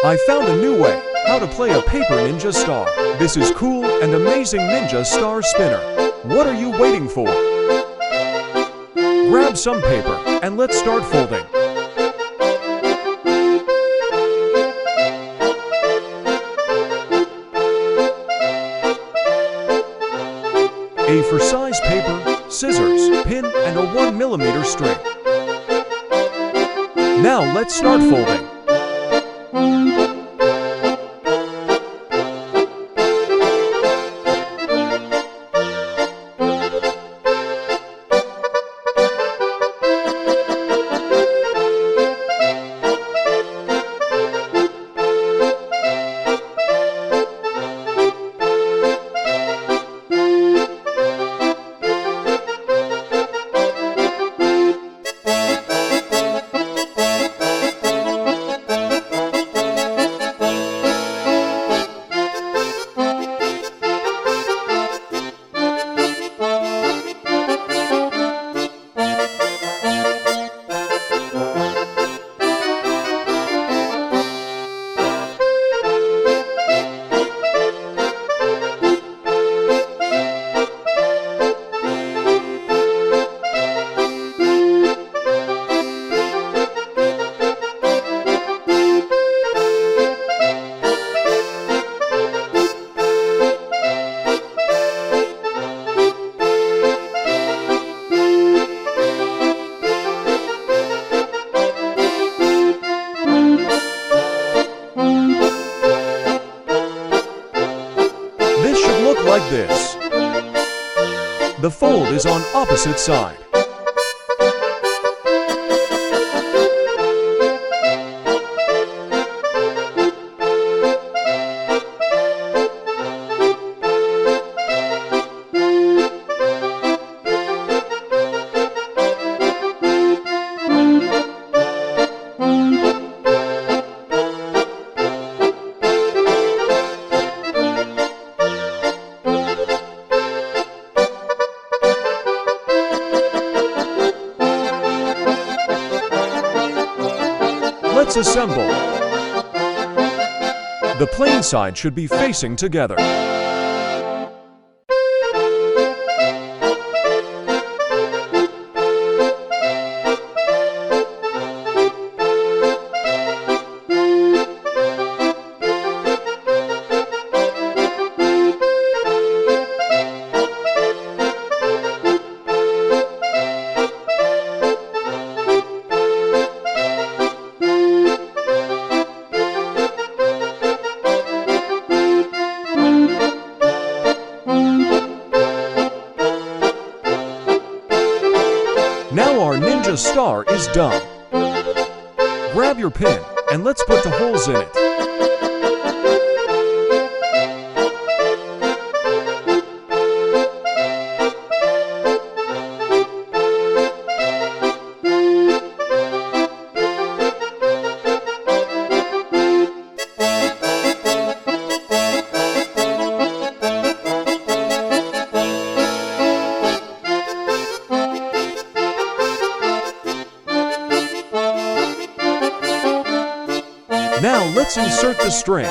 I found a new way how to play a paper ninja star. This is cool and amazing ninja star spinner. What are you waiting for? Grab some paper and let's start folding. A for size paper, scissors, pin, and a 1mm string. Now let's start folding. Like this. The fold is on opposite side. Let's assemble. The plain side should be facing together. Now our ninja star is done. Grab your pin and let's put the holes in it. Now let's insert the string.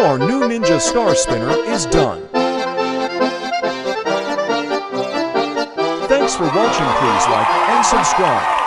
Our new ninja star spinner is done. Thanks for watching. Please like and subscribe.